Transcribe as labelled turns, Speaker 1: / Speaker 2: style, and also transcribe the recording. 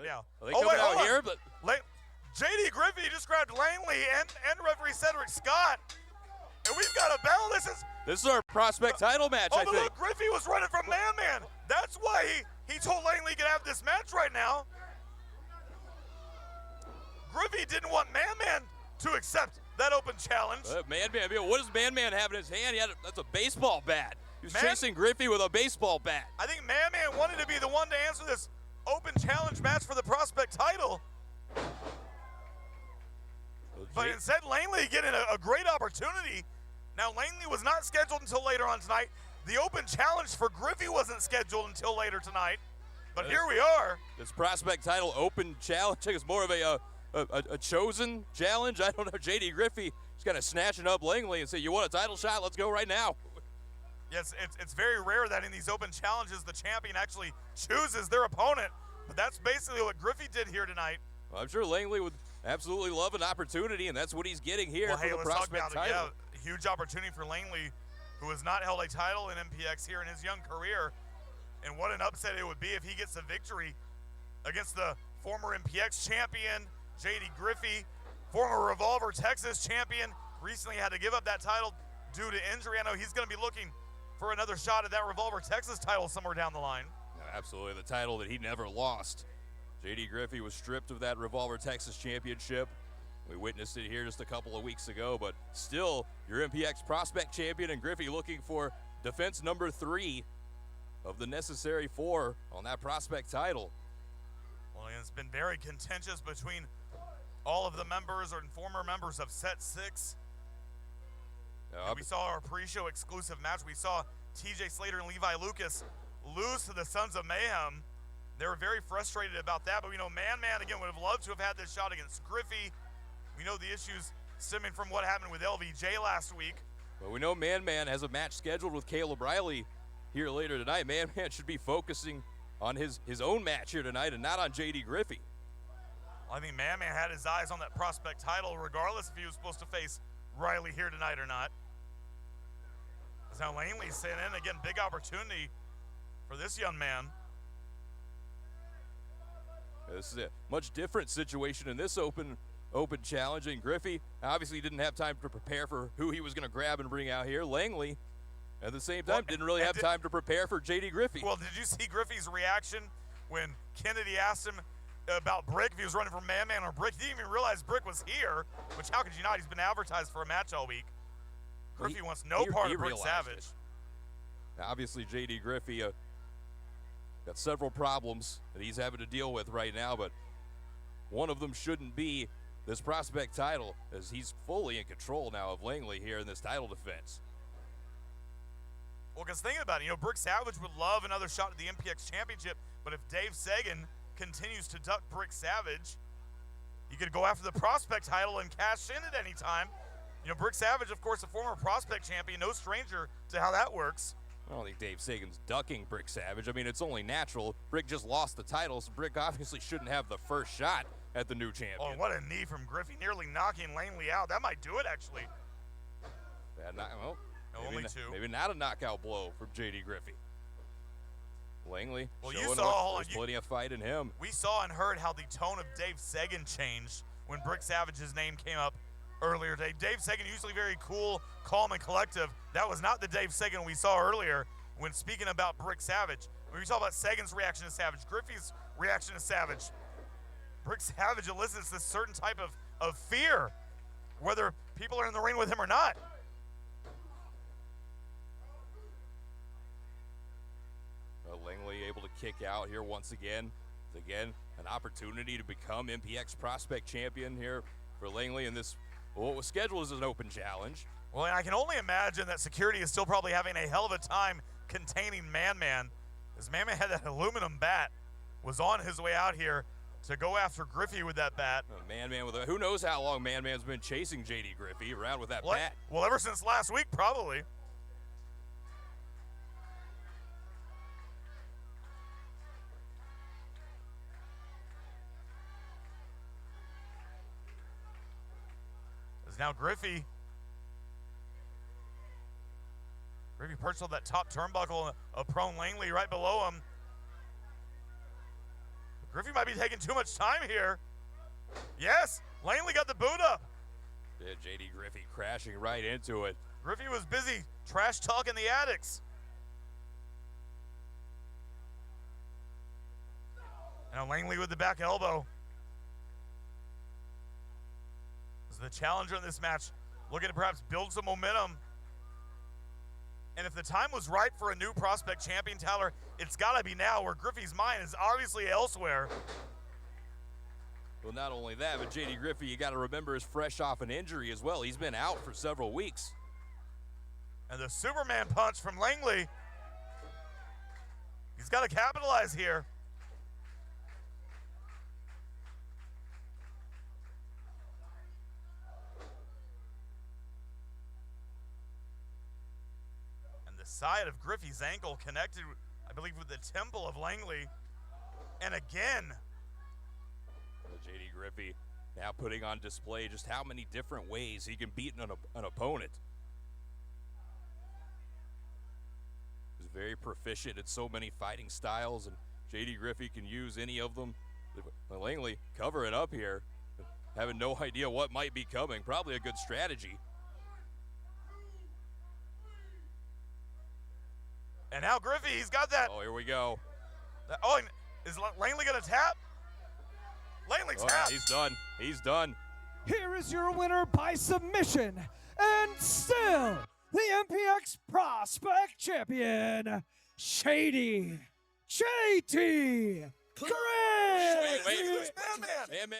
Speaker 1: now.
Speaker 2: Are they coming out here? But
Speaker 1: JD Griffey just grabbed Langley and referee Cedric Scott. And we've got a battle.
Speaker 2: This is our prospect title match, I think.
Speaker 1: Look, Griffey was running from Man. That's why he told Langley he could have this match right now. Griffey didn't want Man to accept that open challenge.
Speaker 2: Man, what does Man have in his hand? That's a baseball bat. He was chasing Griffey with a baseball bat.
Speaker 1: I think Man wanted to be the one to answer this open challenge match for the prospect title. But instead, Langley getting a great opportunity. Now, Langley was not scheduled until later on tonight. The open challenge for Griffey wasn't scheduled until later tonight. But here we are.
Speaker 2: This prospect title open challenge is more of a chosen challenge. I don't know. JD Griffey just kind of snatching up Langley and say, "You want a title shot? Let's go right now."
Speaker 1: Yes, it's very rare that in these open challenges the champion actually chooses their opponent. But that's basically what Griffey did here tonight.
Speaker 2: Well, I'm sure Langley would absolutely love an opportunity, and that's what he's getting here for the prospect title.
Speaker 1: Yeah, huge opportunity for Langley, who has not held a title in MPX here in his young career. And what an upset it would be if he gets a victory against the former MPX champion, JD Griffey, former Revolver Texas champion, recently had to give up that title due to injury. I know he's going to be looking for another shot at that Revolver Texas title somewhere down the line.
Speaker 2: Absolutely, the title that he never lost. JD Griffey was stripped of that Revolver Texas championship. We witnessed it here just a couple of weeks ago, but still, your MPX prospect champion and Griffey looking for defense number 3 of the necessary 4 on that prospect title.
Speaker 1: Well, it's been very contentious between all of the members and former members of Set 6. We saw our pre-show exclusive match. We saw TJ Slater and Levi Lucas lose to the Sons of Mayhem. They were very frustrated about that, but we know Man again would have loved to have had this shot against Griffey. We know the issues stemming from what happened with LVJ last week.
Speaker 2: Well, we know Man has a match scheduled with Caleb Riley here later tonight. Man should be focusing on his own match here tonight and not on JD Griffey.
Speaker 1: Well, I think Man had his eyes on that prospect title regardless if he was supposed to face Riley here tonight or not. As now Langley's sitting in, again, big opportunity for this young man.
Speaker 2: This is a much different situation in this open challenge. And Griffey obviously didn't have time to prepare for who he was going to grab and bring out here. Langley, at the same time, didn't really have time to prepare for JD Griffey.
Speaker 1: Well, did you see Griffey's reaction when Kennedy asked him about Brick, if he was running from Man or Brick? He didn't even realize Brick was here, which how could you not? He's been advertised for a match all week. Griffey wants no part of Brick Savage.
Speaker 2: Now, obviously, JD Griffey got several problems that he's having to deal with right now, but one of them shouldn't be this prospect title, as he's fully in control now of Langley here in this title defense.
Speaker 1: Well, because think about it, Brick Savage would love another shot at the MPX championship, but if Dave Sagan continues to duck Brick Savage, he could go after the prospect title and cash in at any time. Brick Savage, of course, a former prospect champion, no stranger to how that works.
Speaker 2: I don't think Dave Sagan's ducking Brick Savage. I mean, it's only natural. Brick just lost the title, so Brick obviously shouldn't have the first shot at the new champion.
Speaker 1: Oh, what a knee from Griffey, nearly knocking Langley out. That might do it, actually. Only 2.
Speaker 2: Maybe not a knockout blow from JD Griffey. Langley, there's plenty of fight in him.
Speaker 1: We saw and heard how the tone of Dave Sagan changed when Brick Savage's name came up earlier today. Dave Sagan, usually very cool, calm, and collective. That was not the Dave Sagan we saw earlier when speaking about Brick Savage. When we talk about Sagan's reaction to Savage, Griffey's reaction to Savage, Brick Savage elicits this certain type of fear, whether people are in the ring with him or not.
Speaker 2: Langley able to kick out here once again. Again, an opportunity to become MPX prospect champion here for Langley in this, what was scheduled as an open challenge.
Speaker 1: Well, and I can only imagine that security is still probably having a hell of a time containing Man. As Man had that aluminum bat, was on his way out here to go after Griffey with that bat.
Speaker 2: Man with who knows how long Man's been chasing JD Griffey around with that bat.
Speaker 1: Well, ever since last week, probably. As now Griffey perched on that top turnbuckle of prone Langley right below him. Griffey might be taking too much time here. Yes, Langley got the boot up.
Speaker 2: Yeah, JD Griffey crashing right into it.
Speaker 1: Griffey was busy trash talking the addicts. Now Langley with the back elbow. This is the challenger in this match, looking to perhaps build some momentum. And if the time was right for a new prospect champion, Tyler, it's got to be now, where Griffey's mind is obviously elsewhere.
Speaker 2: Well, not only that, but JD Griffey, you got to remember, is fresh off an injury as well. He's been out for several weeks.
Speaker 1: And the Superman punch from Langley. He's got to capitalize here. Side of Griffey's ankle connected, I believe, with the temple of Langley. And again,
Speaker 2: JD Griffey now putting on display just how many different ways he can beat an opponent. He's very proficient in so many fighting styles, and JD Griffey can use any of them. Langley cover it up here, having no idea what might be coming. Probably a good strategy.
Speaker 1: And now Griffey, he's got that.
Speaker 2: Oh, here we go.
Speaker 1: Oh, is Langley going to tap? Langley tapped.
Speaker 2: Yeah, he's done. He's done.
Speaker 3: Here is your winner by submission, and still the MPX Prospect Champion, Shady JT Griffey.
Speaker 2: Wait. Man.